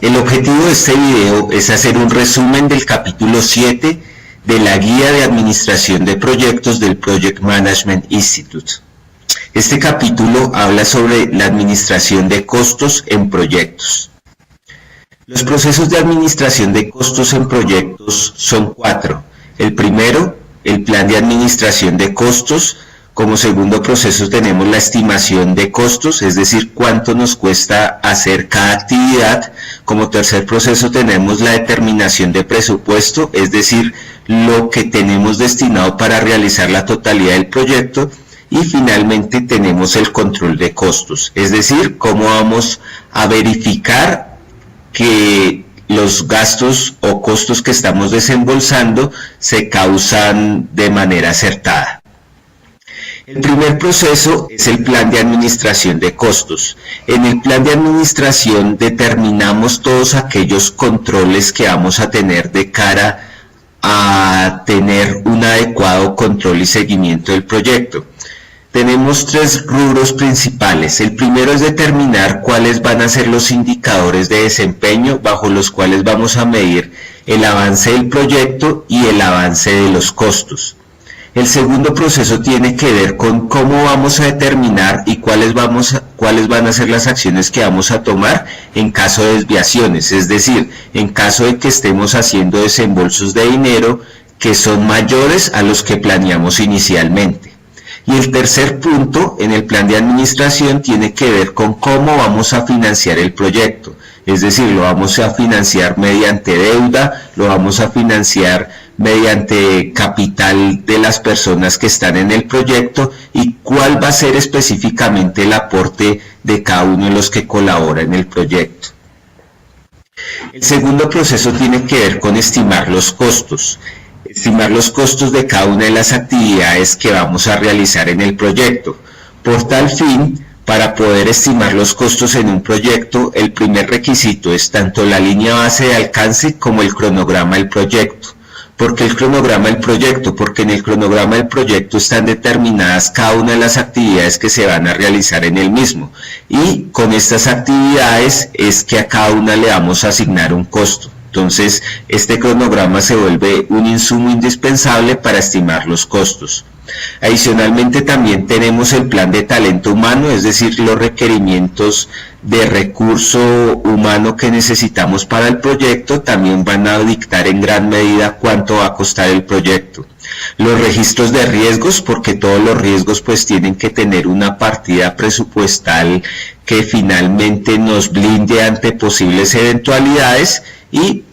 el objetivo de este video es hacer un resumen del capítulo 7 de la Guía de Administración de Proyectos del Project Management Institute. Este capítulo habla sobre la administración de costos en proyectos. Los procesos de administración de costos en proyectos son 4. El primero, el plan de administración de costos. Como segundo proceso tenemos la estimación de costos, es decir, cuánto nos cuesta hacer cada actividad. Como tercer proceso tenemos la determinación de presupuesto, es decir, lo que tenemos destinado para realizar la totalidad del proyecto. Y finalmente tenemos el control de costos, es decir, cómo vamos a verificar que los gastos o costos que estamos desembolsando se causan de manera acertada. El primer proceso es el plan de administración de costos. En el plan de administración determinamos todos aquellos controles que vamos a tener de cara a tener un adecuado control y seguimiento del proyecto. Tenemos 3 rubros principales. El primero es determinar cuáles van a ser los indicadores de desempeño bajo los cuales vamos a medir el avance del proyecto y el avance de los costos. El segundo proceso tiene que ver con cómo vamos a determinar y cuáles van a ser las acciones que vamos a tomar en caso de desviaciones, es decir, en caso de que estemos haciendo desembolsos de dinero que son mayores a los que planeamos inicialmente. Y el tercer punto en el plan de administración tiene que ver con cómo vamos a financiar el proyecto. Es decir, lo vamos a financiar mediante deuda, lo vamos a financiar mediante capital de las personas que están en el proyecto y cuál va a ser específicamente el aporte de cada uno de los que colabora en el proyecto. El segundo proceso tiene que ver con estimar los costos. Estimar los costos de cada una de las actividades que vamos a realizar en el proyecto. Por tal fin, para poder estimar los costos en un proyecto, el primer requisito es tanto la línea base de alcance como el cronograma del proyecto. ¿Por qué el cronograma del proyecto? Porque en el cronograma del proyecto están determinadas cada una de las actividades que se van a realizar en el mismo. Y con estas actividades es que a cada una le vamos a asignar un costo. Entonces, este cronograma se vuelve un insumo indispensable para estimar los costos. Adicionalmente, también tenemos el plan de talento humano, es decir, los requerimientos de recurso humano que necesitamos para el proyecto también van a dictar en gran medida cuánto va a costar el proyecto. Los registros de riesgos, porque todos los riesgos pues tienen que tener una partida presupuestal que finalmente nos blinde ante posibles eventualidades, y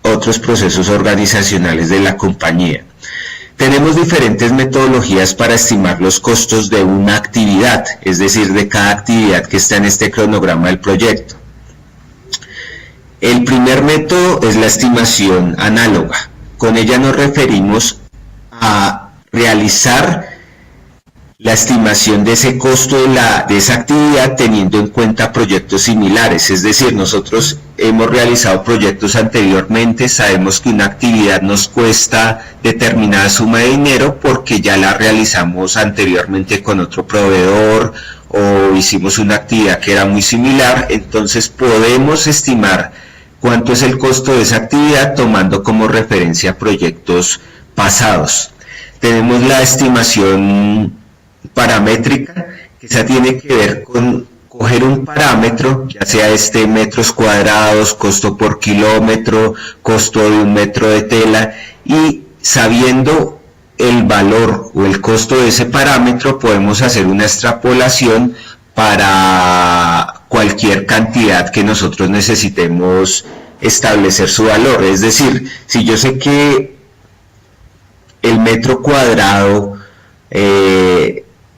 otros procesos organizacionales de la compañía. Tenemos diferentes metodologías para estimar los costos de una actividad, es decir, de cada actividad que está en este cronograma del proyecto. El primer método es la estimación análoga. Con ella nos referimos a realizar la estimación de ese costo de esa actividad teniendo en cuenta proyectos similares, es decir, nosotros hemos realizado proyectos anteriormente, sabemos que una actividad nos cuesta determinada suma de dinero porque ya la realizamos anteriormente con otro proveedor o hicimos una actividad que era muy similar, entonces podemos estimar cuánto es el costo de esa actividad tomando como referencia proyectos pasados. Tenemos la estimación paramétrica, que esa tiene que ver con coger un parámetro, ya sea metros cuadrados, costo por kilómetro, costo de un metro de tela, y sabiendo el valor o el costo de ese parámetro podemos hacer una extrapolación para cualquier cantidad que nosotros necesitemos establecer su valor. Es decir, si yo sé que el metro cuadrado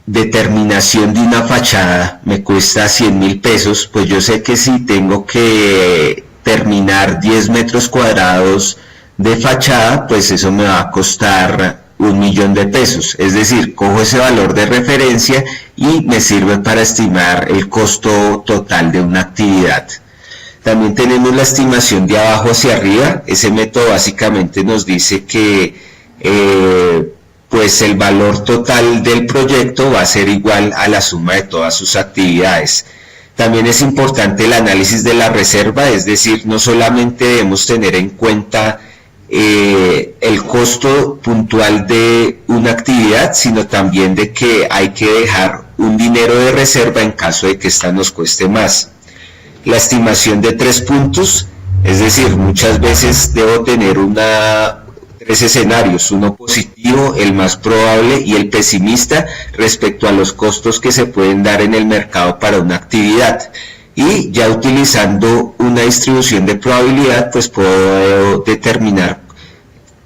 determinación de una fachada me cuesta 100.000 pesos, pues yo sé que si tengo que terminar 10 metros cuadrados de fachada, pues eso me va a costar 1.000.000 de pesos. Es decir, cojo ese valor de referencia y me sirve para estimar el costo total de una actividad. También tenemos la estimación de abajo hacia arriba. Ese método básicamente nos dice que pues el valor total del proyecto va a ser igual a la suma de todas sus actividades. También es importante el análisis de la reserva, es decir, no solamente debemos tener en cuenta el costo puntual de una actividad, sino también de que hay que dejar un dinero de reserva en caso de que esta nos cueste más. La estimación de 3 puntos, es decir, muchas veces debo tener tres escenarios, uno positivo, el más probable, y el pesimista respecto a los costos que se pueden dar en el mercado para una actividad. Y ya utilizando una distribución de probabilidad, pues puedo determinar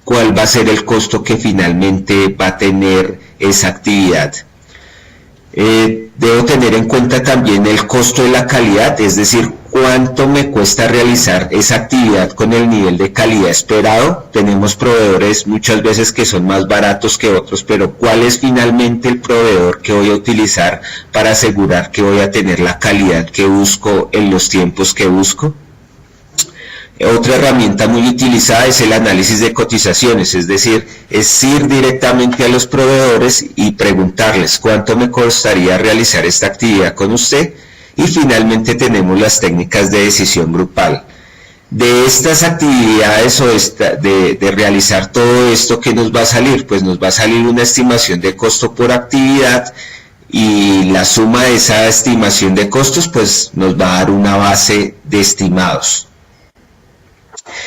cuál va a ser el costo que finalmente va a tener esa actividad. Debo tener en cuenta también el costo de la calidad, es decir, cuánto me cuesta realizar esa actividad con el nivel de calidad esperado. Tenemos proveedores muchas veces que son más baratos que otros, pero ¿cuál es finalmente el proveedor que voy a utilizar para asegurar que voy a tener la calidad que busco en los tiempos que busco? Otra herramienta muy utilizada es el análisis de cotizaciones, es decir, es ir directamente a los proveedores y preguntarles cuánto me costaría realizar esta actividad con usted. Y finalmente tenemos las técnicas de decisión grupal. De estas actividades o de realizar todo esto, ¿qué nos va a salir? Pues nos va a salir una estimación de costo por actividad, y la suma de esa estimación de costos pues nos va a dar una base de estimados.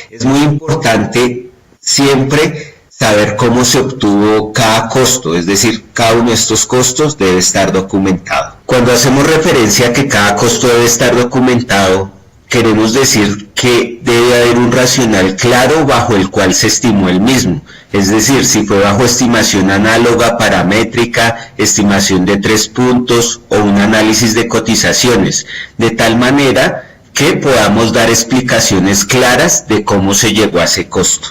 Es muy importante siempre saber cómo se obtuvo cada costo, es decir, cada uno de estos costos debe estar documentado. Cuando hacemos referencia a que cada costo debe estar documentado, queremos decir que debe haber un racional claro bajo el cual se estimó el mismo, es decir, si fue bajo estimación análoga, paramétrica, estimación de 3 puntos o un análisis de cotizaciones, de tal manera que podamos dar explicaciones claras de cómo se llegó a ese costo.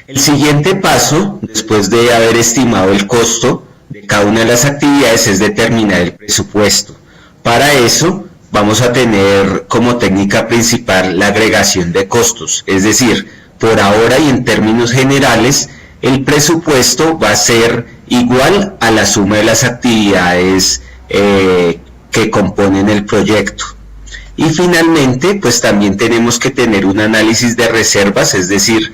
El siguiente paso, después de haber estimado el costo de cada una de las actividades, es determinar el presupuesto. Para eso vamos a tener como técnica principal la agregación de costos, es decir, por ahora y en términos generales, el presupuesto va a ser igual a la suma de las actividades que componen el proyecto. Y finalmente, pues también tenemos que tener un análisis de reservas, es decir,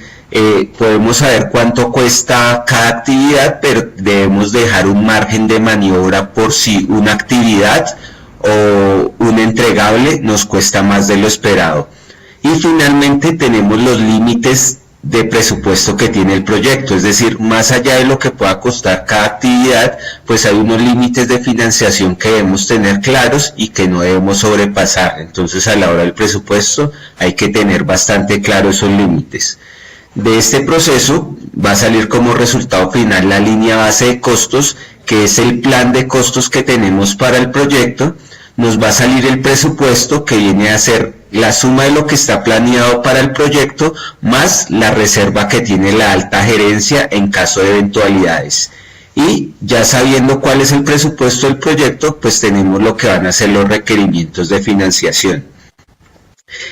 podemos saber cuánto cuesta cada actividad, pero debemos dejar un margen de maniobra por si una actividad o un entregable nos cuesta más de lo esperado. Y finalmente tenemos los límites de presupuesto que tiene el proyecto, es decir, más allá de lo que pueda costar cada actividad, pues hay unos límites de financiación que debemos tener claros y que no debemos sobrepasar. Entonces, a la hora del presupuesto hay que tener bastante claro esos límites. De este proceso va a salir como resultado final la línea base de costos, que es el plan de costos que tenemos para el proyecto. Nos va a salir el presupuesto, que viene a ser la suma de lo que está planeado para el proyecto más la reserva que tiene la alta gerencia en caso de eventualidades. Y ya sabiendo cuál es el presupuesto del proyecto, pues tenemos lo que van a ser los requerimientos de financiación.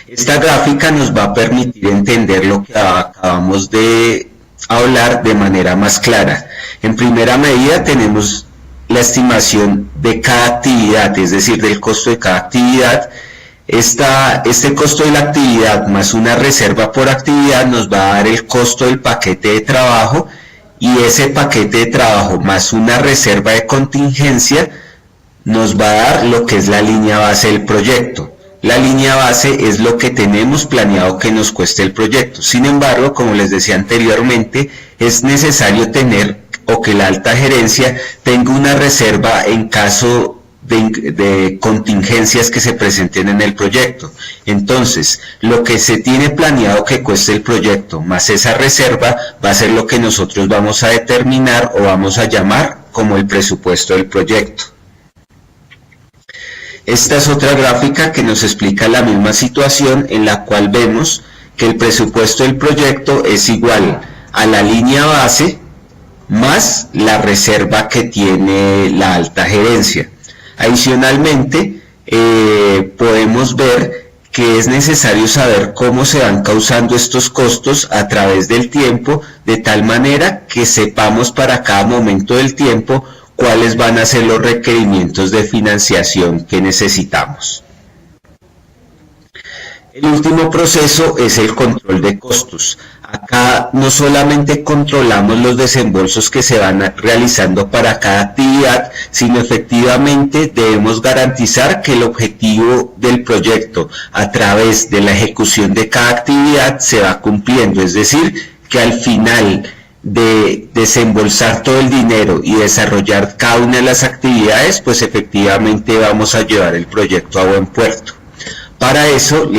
Esta gráfica nos va a permitir entender lo que acabamos de hablar de manera más clara. En primera medida tenemos la estimación de cada actividad, es decir, del costo de cada actividad. Este costo de la actividad más una reserva por actividad nos va a dar el costo del paquete de trabajo, y ese paquete de trabajo más una reserva de contingencia nos va a dar lo que es la línea base del proyecto. La línea base es lo que tenemos planeado que nos cueste el proyecto. Sin embargo, como les decía anteriormente, es necesario tener o que la alta gerencia tenga una reserva en caso de contingencias que se presenten en el proyecto. Entonces, lo que se tiene planeado que cueste el proyecto más esa reserva va a ser lo que nosotros vamos a determinar o vamos a llamar como el presupuesto del proyecto. Esta es otra gráfica que nos explica la misma situación, en la cual vemos que el presupuesto del proyecto es igual a la línea base más la reserva que tiene la alta gerencia. Adicionalmente, podemos ver que es necesario saber cómo se van causando estos costos a través del tiempo, de tal manera que sepamos para cada momento del tiempo cuáles van a ser los requerimientos de financiación que necesitamos. El último proceso es el control de costos. Acá no solamente controlamos los desembolsos que se van realizando para cada actividad, sino efectivamente debemos garantizar que el objetivo del proyecto a través de la ejecución de cada actividad se va cumpliendo, es decir, que al final de desembolsar todo el dinero y desarrollar cada una de las actividades, pues efectivamente vamos a llevar el proyecto a buen puerto. Para eso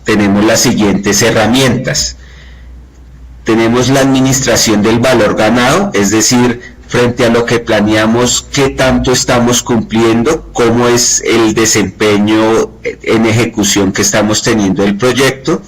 tenemos las siguientes herramientas. Tenemos la administración del valor ganado, es decir, frente a lo que planeamos, qué tanto estamos cumpliendo, cómo es el desempeño en ejecución que estamos teniendo del proyecto.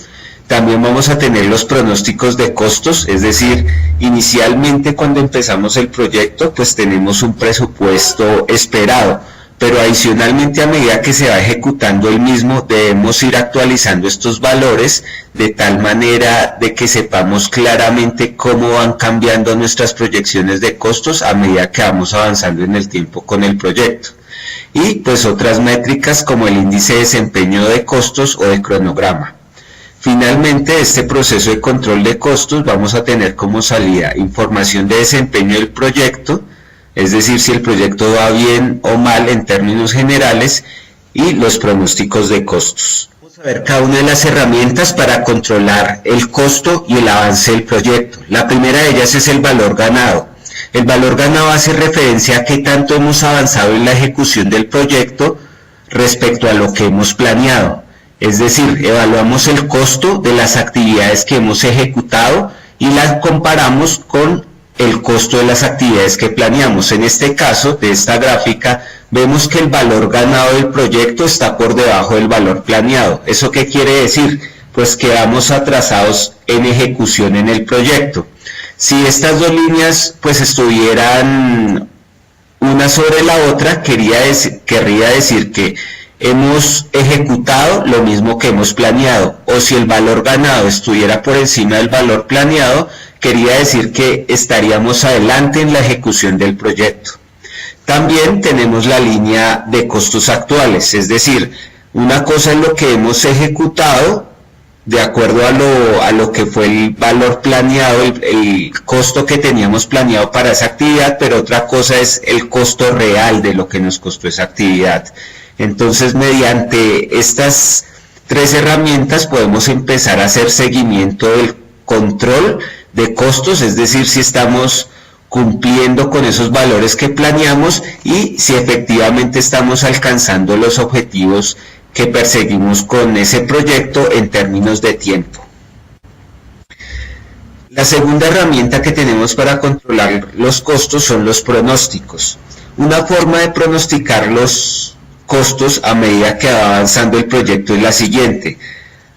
También vamos a tener los pronósticos de costos, es decir, inicialmente cuando empezamos el proyecto, pues tenemos un presupuesto esperado, pero adicionalmente a medida que se va ejecutando el mismo debemos ir actualizando estos valores de tal manera de que sepamos claramente cómo van cambiando nuestras proyecciones de costos a medida que vamos avanzando en el tiempo con el proyecto. Y pues otras métricas como el índice de desempeño de costos o de cronograma. Finalmente, este proceso de control de costos vamos a tener como salida información de desempeño del proyecto, es decir, si el proyecto va bien o mal en términos generales, y los pronósticos de costos. Vamos a ver cada una de las herramientas para controlar el costo y el avance del proyecto. La primera de ellas es el valor ganado. El valor ganado hace referencia a qué tanto hemos avanzado en la ejecución del proyecto respecto a lo que hemos planeado. Es decir, evaluamos el costo de las actividades que hemos ejecutado y las comparamos con el costo de las actividades que planeamos. En este caso, de esta gráfica, vemos que el valor ganado del proyecto está por debajo del valor planeado. ¿Eso qué quiere decir? Pues que vamos atrasados en ejecución en el proyecto. Si estas dos líneas pues estuvieran una sobre la otra, querría decir que hemos ejecutado lo mismo que hemos planeado, o si el valor ganado estuviera por encima del valor planeado, quería decir que estaríamos adelante en la ejecución del proyecto. También tenemos la línea de costos actuales, es decir, una cosa es lo que hemos ejecutado de acuerdo a lo que fue el valor planeado, el costo que teníamos planeado para esa actividad, pero otra cosa es el costo real de lo que nos costó esa actividad. Entonces, mediante estas tres herramientas podemos empezar a hacer seguimiento del control de costos, es decir, si estamos cumpliendo con esos valores que planeamos y si efectivamente estamos alcanzando los objetivos que perseguimos con ese proyecto en términos de tiempo. La segunda herramienta que tenemos para controlar los costos son los pronósticos. Una forma de pronosticar los costos a medida que va avanzando el proyecto es la siguiente.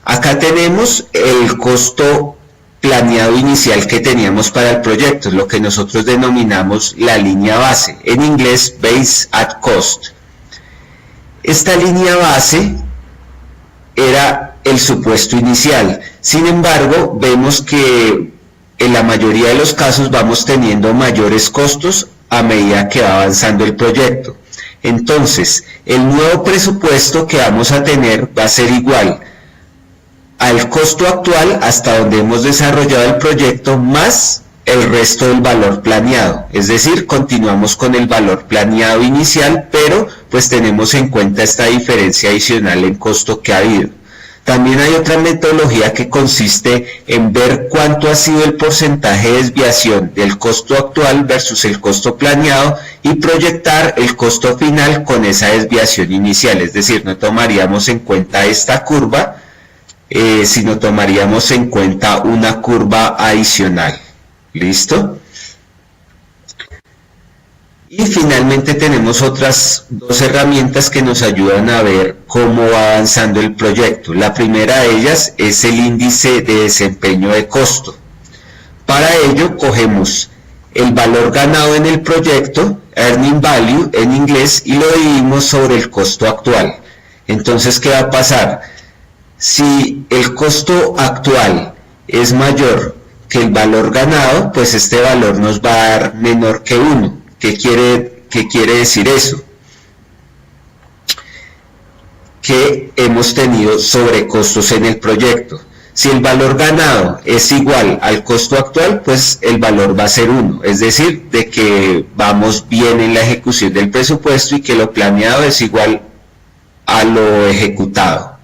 Acá tenemos el costo planeado inicial que teníamos para el proyecto, lo que nosotros denominamos la línea base, en inglés Base at Cost. Esta línea base era el supuesto inicial, sin embargo vemos que en la mayoría de los casos vamos teniendo mayores costos a medida que va avanzando el proyecto. Entonces, el nuevo presupuesto que vamos a tener va a ser igual al costo actual hasta donde hemos desarrollado el proyecto más el resto del valor planeado, es decir, continuamos con el valor planeado inicial, pero pues tenemos en cuenta esta diferencia adicional en costo que ha habido. También hay otra metodología que consiste en ver cuánto ha sido el porcentaje de desviación del costo actual versus el costo planeado y proyectar el costo final con esa desviación inicial, es decir, no tomaríamos en cuenta esta curva, sino tomaríamos en cuenta una curva adicional. ¿Listo? Y finalmente tenemos otras dos herramientas que nos ayudan a ver cómo va avanzando el proyecto. La primera de ellas es el índice de desempeño de costo. Para ello cogemos el valor ganado en el proyecto, Earning Value en inglés, y lo dividimos sobre el costo actual. Entonces, ¿qué va a pasar? Si el costo actual es mayor que el valor ganado, pues este valor nos va a dar menor que 1. ¿Qué quiere decir eso? Que hemos tenido sobrecostos en el proyecto. Si el valor ganado es igual al costo actual, pues el valor va a ser 1, es decir, de que vamos bien en la ejecución del presupuesto y que lo planeado es igual a lo ejecutado.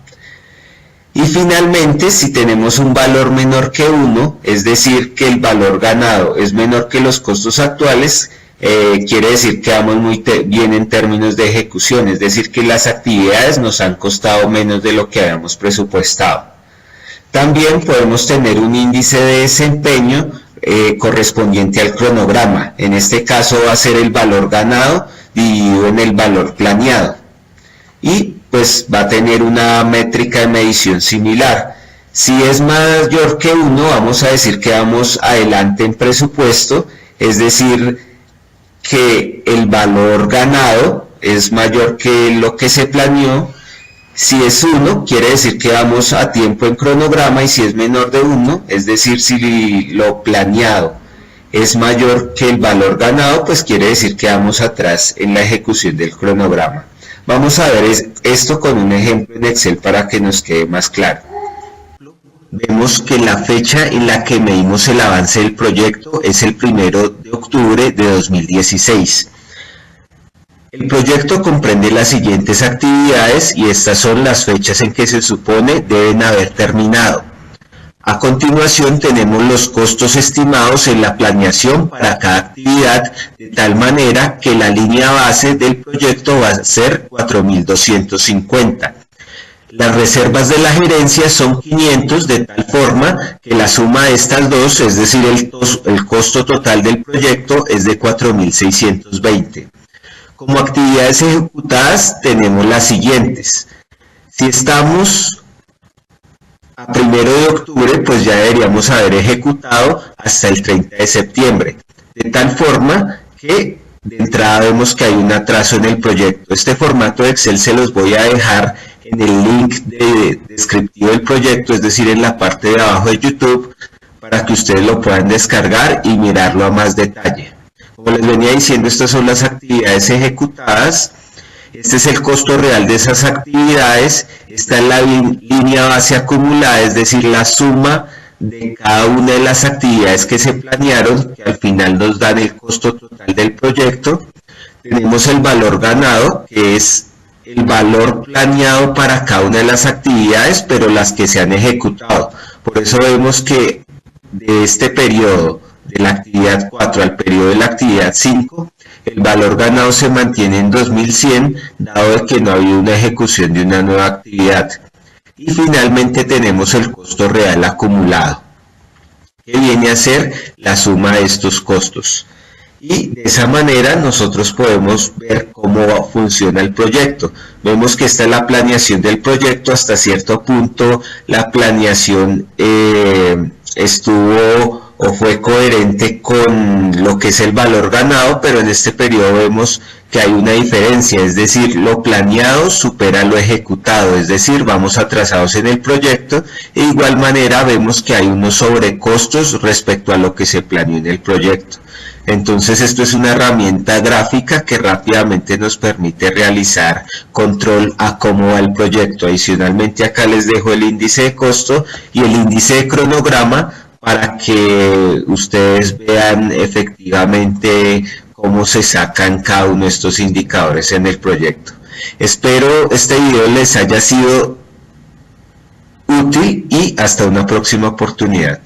Y finalmente, si tenemos un valor menor que 1, es decir, que el valor ganado es menor que los costos actuales, quiere decir que vamos muy bien en términos de ejecución, es decir, que las actividades nos han costado menos de lo que habíamos presupuestado. También podemos tener un índice de desempeño correspondiente al cronograma. En este caso va a ser el valor ganado dividido en el valor planeado. Y pues va a tener una métrica de medición similar. Si es mayor que 1, vamos a decir que vamos adelante en presupuesto, es decir, que el valor ganado es mayor que lo que se planeó. Si es 1, quiere decir que vamos a tiempo en cronograma, y si es menor de 1, es decir, si lo planeado es mayor que el valor ganado, pues quiere decir que vamos atrás en la ejecución del cronograma. Vamos a ver esto con un ejemplo en Excel para que nos quede más claro. Vemos que la fecha en la que medimos el avance del proyecto es el 1 de octubre de 2016. El proyecto comprende las siguientes actividades y estas son las fechas en que se supone deben haber terminado. A continuación tenemos los costos estimados en la planeación para cada actividad, de tal manera que la línea base del proyecto va a ser 4.250. Las reservas de la gerencia son 500, de tal forma que la suma de estas dos, es decir, el costo total del proyecto, es de 4.620. Como actividades ejecutadas tenemos las siguientes. Si estamos a 1 de octubre, pues ya deberíamos haber ejecutado hasta el 30 de septiembre. De tal forma que de entrada vemos que hay un atraso en el proyecto. Este formato de Excel se los voy a dejar en el link descriptivo del proyecto, es decir, en la parte de abajo de YouTube, para que ustedes lo puedan descargar y mirarlo a más detalle. Como les venía diciendo, estas son las actividades ejecutadas. Este es el costo real de esas actividades. Esta es la línea base acumulada, es decir, la suma de cada una de las actividades que se planearon, que al final nos dan el costo total del proyecto. Tenemos el valor ganado, que es el valor planeado para cada una de las actividades, pero las que se han ejecutado. Por eso vemos que de este periodo, de la actividad 4 al periodo de la actividad 5, el valor ganado se mantiene en 2100, dado de que no ha habido una ejecución de una nueva actividad. Y finalmente tenemos el costo real acumulado, que viene a ser la suma de estos costos. Y de esa manera nosotros podemos ver cómo funciona el proyecto. Vemos que esta es la planeación del proyecto. Hasta cierto punto la planeación estuvo o fue coherente con lo que es el valor ganado, pero en este periodo vemos que hay una diferencia, es decir, lo planeado supera lo ejecutado, es decir, vamos atrasados en el proyecto. De igual manera vemos que hay unos sobrecostos respecto a lo que se planeó en el proyecto. Entonces esto es una herramienta gráfica que rápidamente nos permite realizar control a cómo va el proyecto. Adicionalmente acá les dejo el índice de costo y el índice de cronograma para que ustedes vean efectivamente cómo se sacan cada uno de estos indicadores en el proyecto. Espero este video les haya sido útil y hasta una próxima oportunidad.